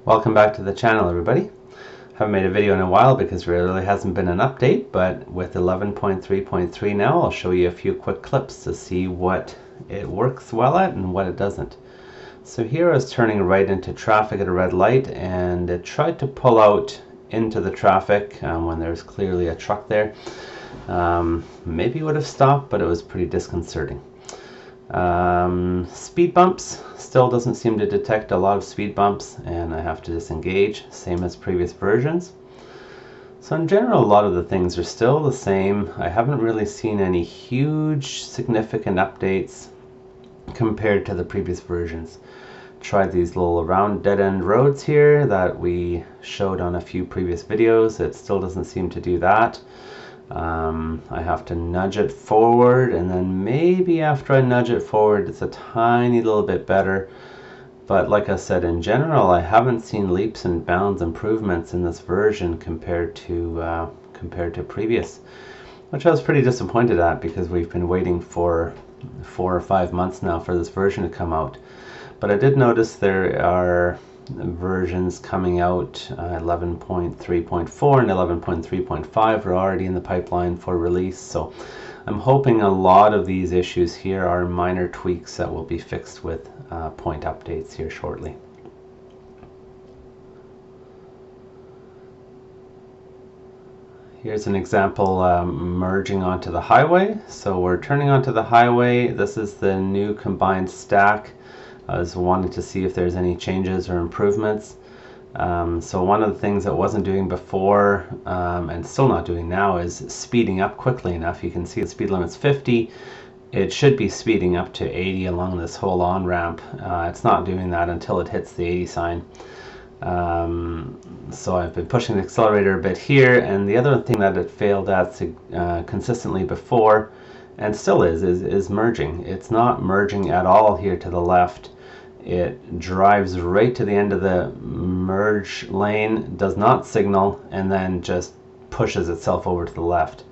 Welcome back to the channel, everybody. Haven't made a video in a while because there really hasn't been an update, but with 11.3.3 now, I'll show you a few quick clips to see what it works well at and what it doesn't. So here I was turning right into traffic at a red light, and it tried to pull out into the traffic when there's clearly a truck there. Maybe it would have stopped, but it was pretty disconcerting. Speed bumps still doesn't seem to detect a lot of speed bumps, and I have to disengage, same as previous versions. So in general, a lot of the things are still the same. I haven't really seen any huge significant updates compared to the previous versions. Tried these little round dead-end roads here that we showed on a few previous videos. It still doesn't seem to do that. I have to nudge it forward, and then maybe after I nudge it forward it's a tiny little bit better, but like I said, in general I haven't seen leaps and bounds improvements in this version compared to previous, which I was pretty disappointed at because we've been waiting for 4 or 5 months now for this version to come out. But I did notice there are versions coming out, 11.3.4 and 11.3.5 are already in the pipeline for release, so I'm hoping a lot of these issues here are minor tweaks that will be fixed with point updates here shortly. Here's an example merging onto the highway. So we're turning onto the highway. This is the new combined stack. I was wanting to see if there's any changes or improvements. So one of the things that wasn't doing before and still not doing now is speeding up quickly enough. You can see the speed limit's 50. It should be speeding up to 80 along this whole on-ramp. It's not doing that until it hits the 80 sign. So I've been pushing the accelerator a bit here, and the other thing that it failed at consistently before, and still is merging. It's not merging at all here to the left. It drives right to the end of the merge lane, does not signal, and then just pushes itself over to the left.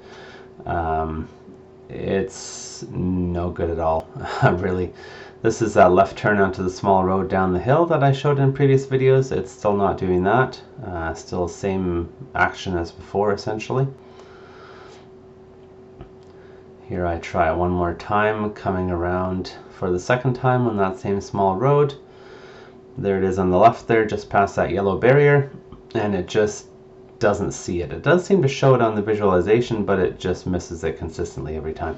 It's no good at all, really. This is that left turn onto the small road down the hill that I showed in previous videos. It's still not doing that. Still same action as before, essentially. Here I try it one more time, coming around for the second time on that same small road. There it is on the left there, just past that yellow barrier, and it just doesn't see it. It does seem to show it on the visualization, but it just misses it consistently every time.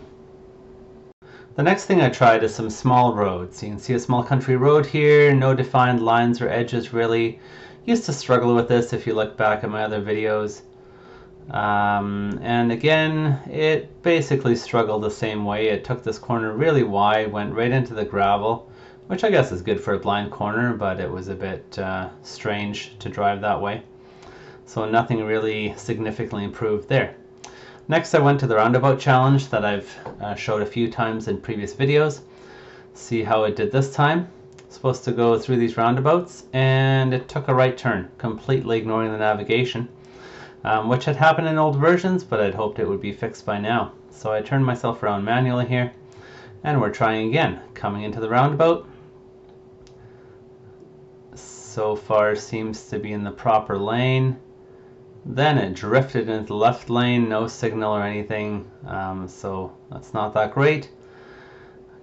The next thing I tried is some small roads. You can see a small country road here, no defined lines or edges really. Used to struggle with this if you look back at my other videos. And again, it basically struggled the same way. It took this corner really wide, went right into the gravel, which I guess is good for a blind corner, but it was a bit strange to drive that way. So nothing really significantly improved there. Next I went to the roundabout challenge that I've showed a few times in previous videos. See how it did this time. Supposed to go through these roundabouts, and it took a right turn, completely ignoring the navigation. Which had happened in old versions, but I'd hoped it would be fixed by now. So I turned myself around manually here, and we're trying again. Coming into the roundabout. So far seems to be in the proper lane. Then it drifted into the left lane, no signal or anything, so that's not that great.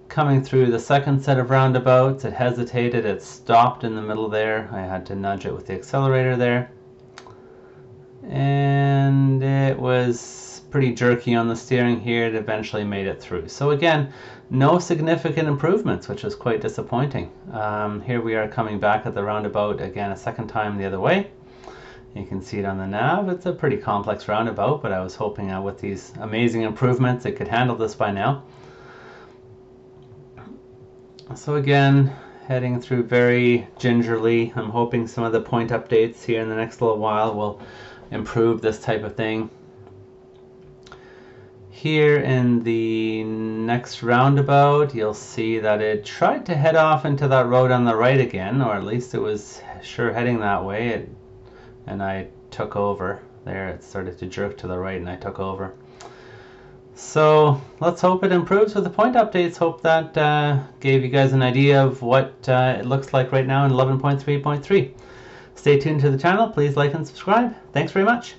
Coming through the second set of roundabouts, it hesitated, it stopped in the middle there. I had to nudge it with the accelerator there. And it was pretty jerky on the steering here. It eventually made it through. So again, no significant improvements, which was quite disappointing. Here we are coming back at the roundabout again a second time the other way. You can see it on the nav. It's a pretty complex roundabout, but I was hoping with these amazing improvements it could handle this by now. So again, heading through very gingerly. I'm hoping some of the point updates here in the next little while will improve this type of thing. Here in the next roundabout, you'll see that it tried to head off into that road on the right again, or at least it was sure heading that way, and I took over. There, it started to jerk to the right and I took over. So let's hope it improves with the point updates. Hope that gave you guys an idea of what it looks like right now in 11.3.3. Stay tuned to the channel. Please like and subscribe. Thanks very much.